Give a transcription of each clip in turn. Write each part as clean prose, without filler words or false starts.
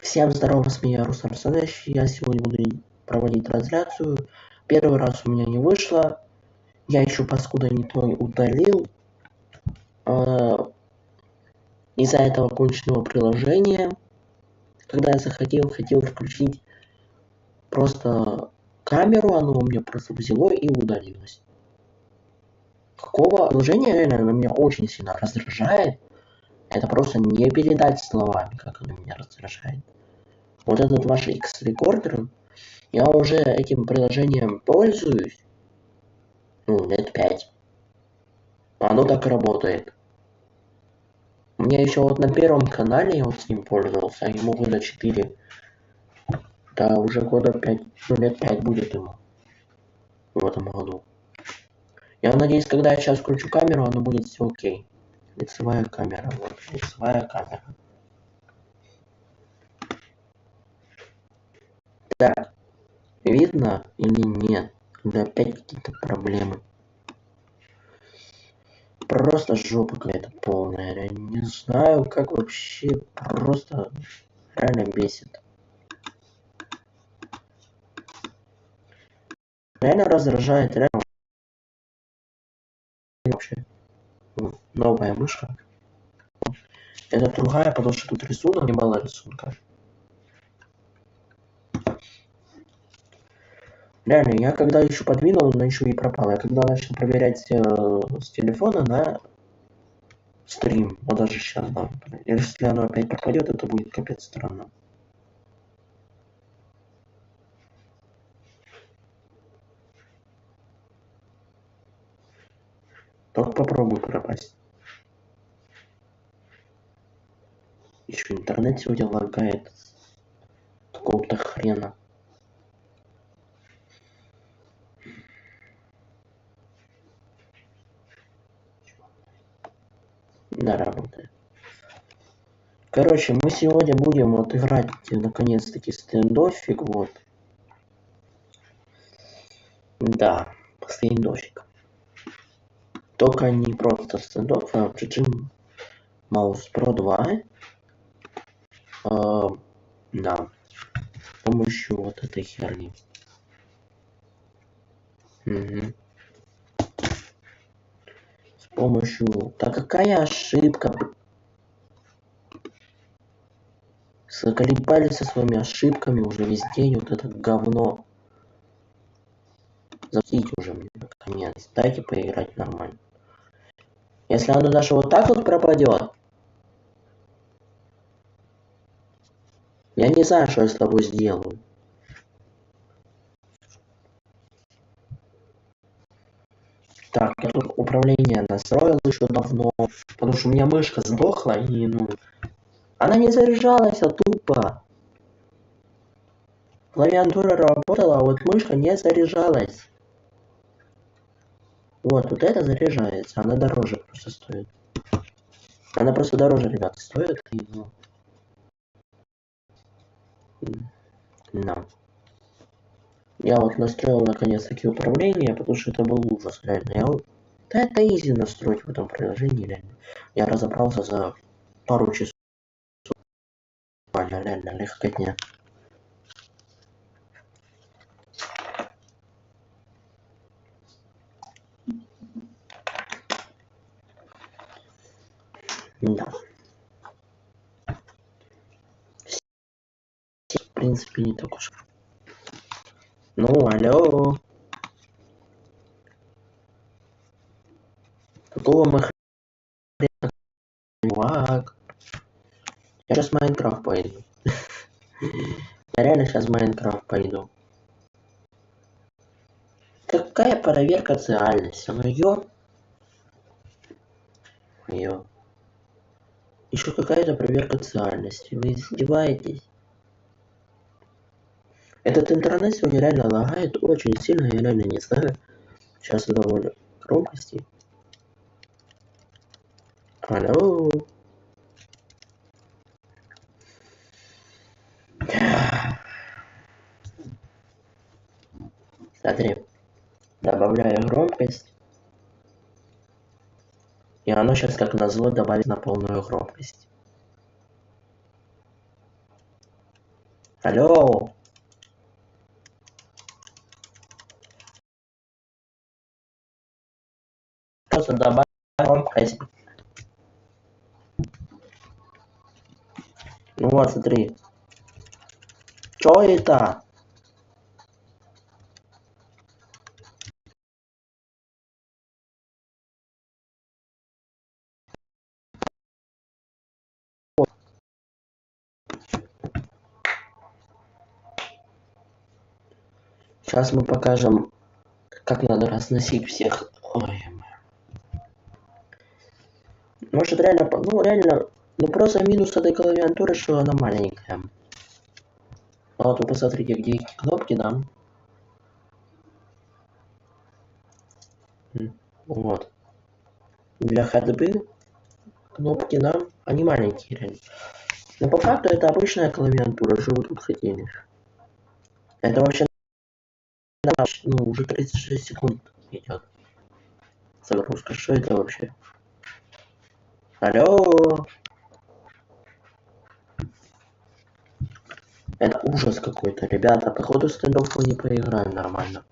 Всем здорово, с меня Руслан Арсенович. Я сегодня буду проводить трансляцию. Первый раз у меня не вышло. Я еще паскуда не то удалил. Из-за этого конченного приложения. Когда я хотел включить просто камеру, оно у меня просто взяло и удалилось. Какого приложения реально оно меня очень сильно раздражает. Это просто не передать словами, как оно меня раздражает. Вот этот ваш X-рекордер, я уже этим приложением пользуюсь, лет 5. Оно так работает. У меня еще вот на первом канале я вот с ним пользовался, ему года 4. Да, уже года 5, лет 5 будет ему в этом году. Я надеюсь, когда я сейчас включу камеру, оно будет все окей. Лицевая камера, вот, лицевая камера. Так, видно или нет? Да опять какие-то проблемы. Просто жопа какая-то полная. Я не знаю, как вообще, просто реально бесит. Реально раздражает, реально вообще. Новая мышка. Это другая, потому что тут рисунок, немало рисунка. Реально, я когда еще подвинул, она еще и пропала. Я когда начал проверять с телефона на стрим, вот даже сейчас, да. Если оно опять пропадет, это будет капец странно. Только попробуй пропасть. Еще интернет сегодня лагает. Какого-то хрена. Да, работает. Короче, мы сегодня будем вот играть наконец-таки стендофик, вот. Да, стендофик. Только не просто стендофик, а GG Mouse Pro 2. Да. С помощью вот этой херни. Угу. С помощью... Да какая ошибка? Заколебали со своими ошибками уже весь день, вот это говно. Запустите уже мне наконец. Дайте поиграть нормально. Если оно даже вот так вот пропадет, я не знаю, что я с тобой сделаю. Так, я тут управление настроил еще давно, потому что у меня мышка сдохла и, она не заряжалась, а тупо. Клавиатура работала, а вот мышка не заряжалась. Вот это заряжается, она дороже просто стоит. Она просто дороже, ребят, стоит. И, да. Я вот настроил наконец-таки управление, потому что это был ужас, реально. Да это изи настроить в этом приложении, реально. Я разобрался за пару часов. Реально легкотня. Да. В принципе, не так уж. Алло. Какого мы чувак? Я сейчас в Майнкрафт пойду. Я реально сейчас в Майнкрафт пойду. Какая проверка циальности? Ё. Еще какая-то проверка циальности. Вы издеваетесь? Этот интернет сегодня реально лагает очень сильно, я реально не знаю. Сейчас довольно громкости. Алло. Смотри, добавляю громкость. И оно сейчас как назло добавит на полную громкость. Алло. Просто добавь громкость. Ну вот, смотри. Что это? Сейчас мы покажем, как надо разносить всех. Ой. Может реально, ну просто минус этой клавиатуры, что она маленькая. А вот вы посмотрите, где эти кнопки, да? Вот. Для ходьбы кнопки, да, они маленькие реально. Но по факту это обычная клавиатура, что вы тут хотели. Это вообще, ну, уже 36 секунд идет. Загрузка, что это вообще? Алло. Это ужас какой-то, ребята. Походу стендов мы не проиграем нормально.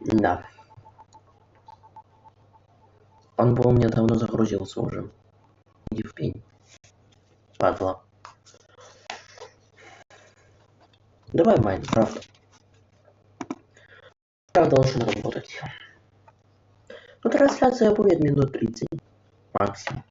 Да. Он был у меня давно загрузился уже. Иди в пень. Падла. Давай Майнкрафт. Как должен работать? Ну, трансляция будет минут 30 максимум.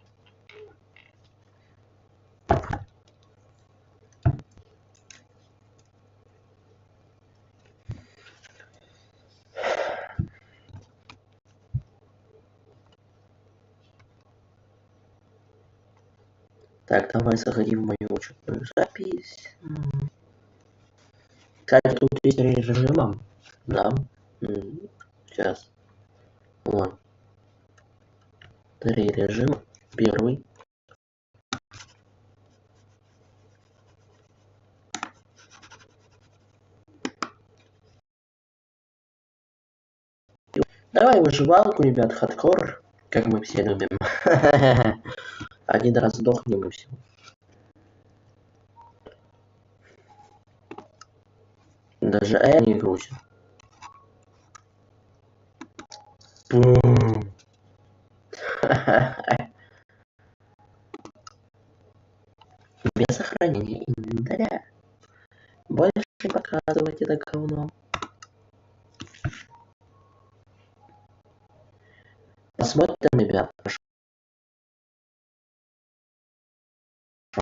Так, давай заходи в мою учетную запись. Кстати, тут есть 3 режима. Да. Сейчас. Вот. 3 режима. Первый. Давай выживалку, ребят, хардкор, как мы все любим. Один раз сдохнем и все. Даже не грузит. Без сохранения инвентаря. Больше не показывать это говно. Посмотрим, ребят.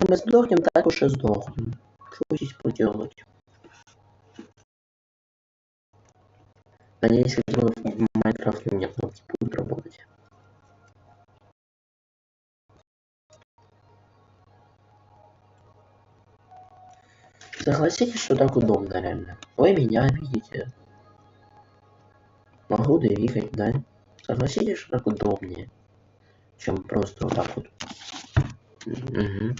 Мы сдохнем, так уж и сдохнем. Что здесь поделать? Надеюсь, в Майнкрафте у меня кнопки будут работать. Согласитесь, что так удобно реально. Вы меня видите. Могу двигать, да? Согласитесь, что так удобнее, чем просто вот так вот. Угу.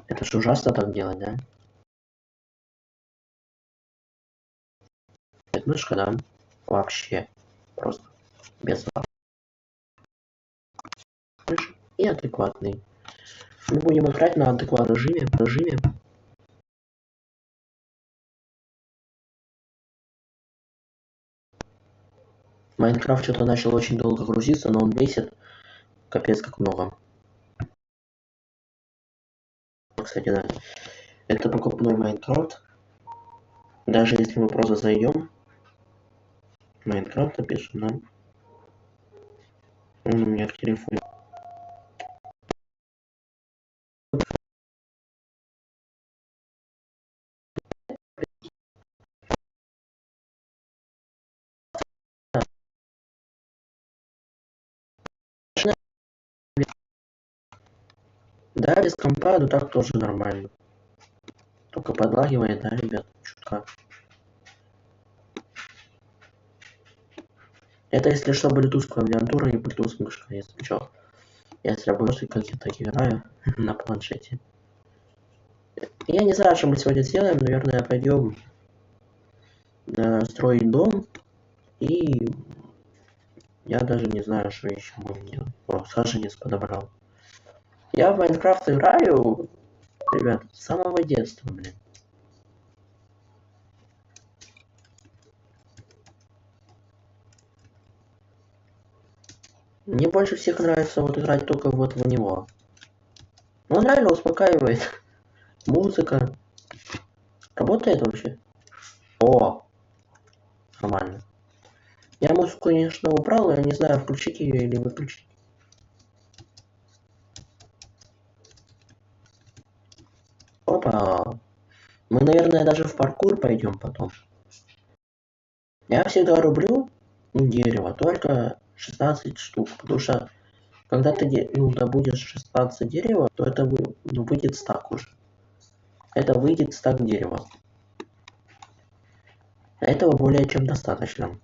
Это ж ужасно так делать, да? Нет, мышка, да? Вообще. Просто без мыши. И адекватный. Мы будем играть на адекватном режиме. Майнкрафт что-то начал очень долго грузиться, но он весит капец как много. Кстати, да. Это покупной Майнкрафт. Даже если мы просто зайдем, Майнкрафт напишем, да? Он у меня в телефоне. Да, без компа, но так тоже нормально. Только подлагивает, да, ребят, чутка. Это если что, Bluetooth клавиатура и Bluetooth мышка, если что. Я с работы как я так играю на планшете. Я не знаю, что мы сегодня сделаем. Наверное, пойдем строить дом. И я даже не знаю, что еще будем делать. О, саженец подобрал. Я в Майнкрафт играю, ребят, с самого детства, блин. Мне больше всех нравится вот играть только вот в него. Он реально успокаивает. Музыка. Работает вообще? О, нормально. Я музыку, конечно, убрал, но я не знаю, включить ее или выключить. Опа. Мы, наверное, даже в паркур пойдем потом. Я всегда рублю дерево только 16 штук, потому что когда ты добудешь 16 дерева, то это выйдет стак уже. Это выйдет стак дерева. Этого более чем достаточно.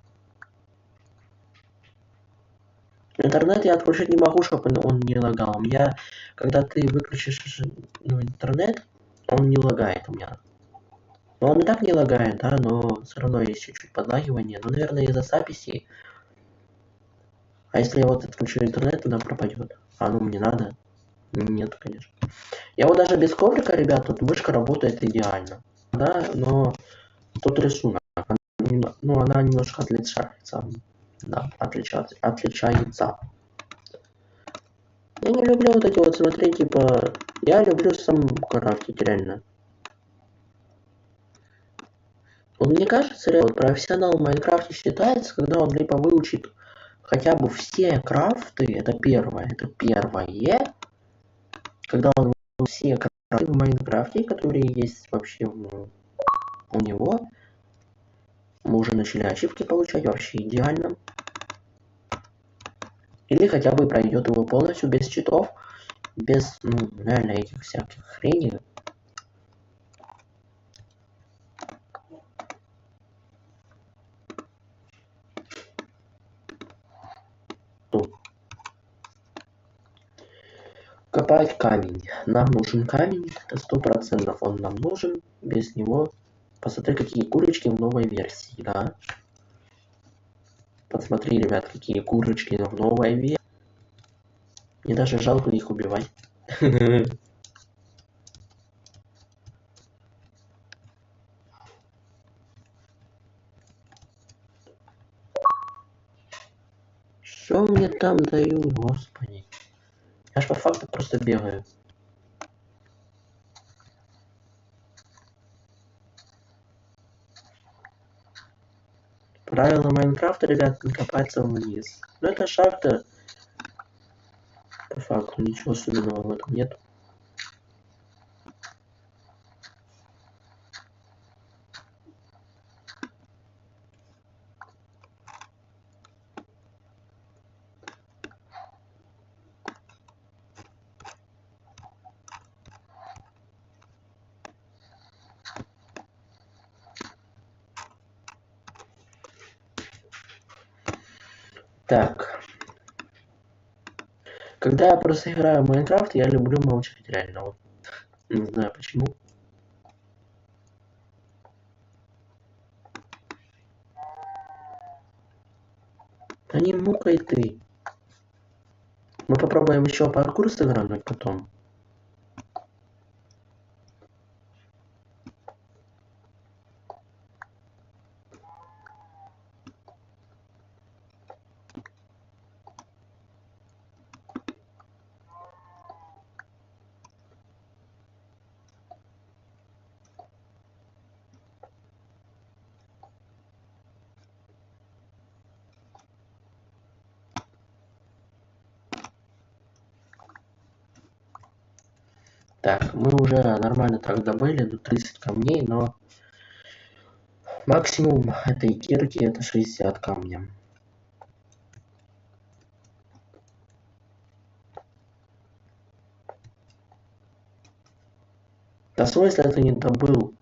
Интернет я отключить не могу, чтобы он не лагал. У меня, когда ты выключишь интернет, он не лагает у меня. Но он и так не лагает, да, но все равно есть чуть-чуть подлагивание. Ну, наверное, из-за записи. А если я вот отключу интернет, тогда пропадет. А ну мне надо? Нет, конечно. Я вот даже без коврика, ребят, тут мышка работает идеально. Да, но тут рисунок. Ну, она немножко отличается. Да, отличается. Я не люблю вот эти вот, смотри, типа... Я люблю сам крафтить, реально. Вот мне кажется, реально, профессионал в Майнкрафте считается, когда он либо выучит хотя бы все крафты, это первое, когда он выучит все крафты в Майнкрафте, которые есть вообще у него, мы уже начали ачивки получать, вообще идеально. Или хотя бы пройдет его полностью без читов, без, реально этих всяких хреней. Копать камень. Нам нужен камень, это 100% он нам нужен. Без него... Посмотри, какие курочки в новой версии, да? Посмотри, ребят, какие курочки в новой версии. Мне даже жалко их убивать. Что мне там дают, господи? Я ж по факту просто бегаю. Правило Майнкрафта, ребят, не копаться вниз. Но это шахта. По факту ничего особенного в этом нет. Так. Когда я просто играю в Майнкрафт, я люблю молчать реально. Вот. Не знаю почему. Да не мукай ты. Мы попробуем еще паркур сыгрануть потом. Так, мы уже нормально так добыли, до 30 камней, но максимум этой кирки это 60 камня. Да в смысле ты не добыл?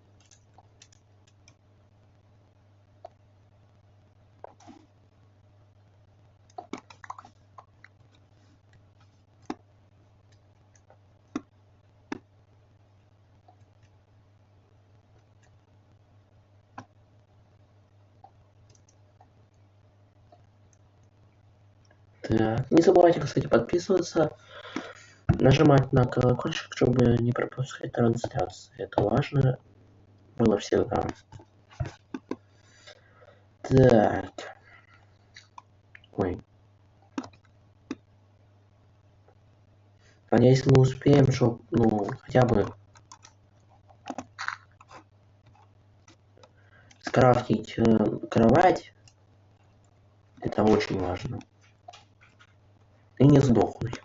Так. Не забывайте, кстати, подписываться, нажимать на колокольчик, чтобы не пропускать трансляции. Это важно было всегда. Так. Ой. Надеюсь, мы успеем, чтобы, ну, хотя бы скрафтить кровать. Это очень важно. И не сдохнуть.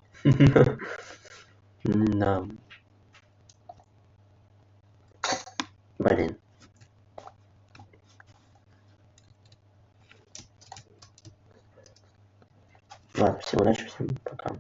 Да. Блин. Ладно, всем удачи, всем пока.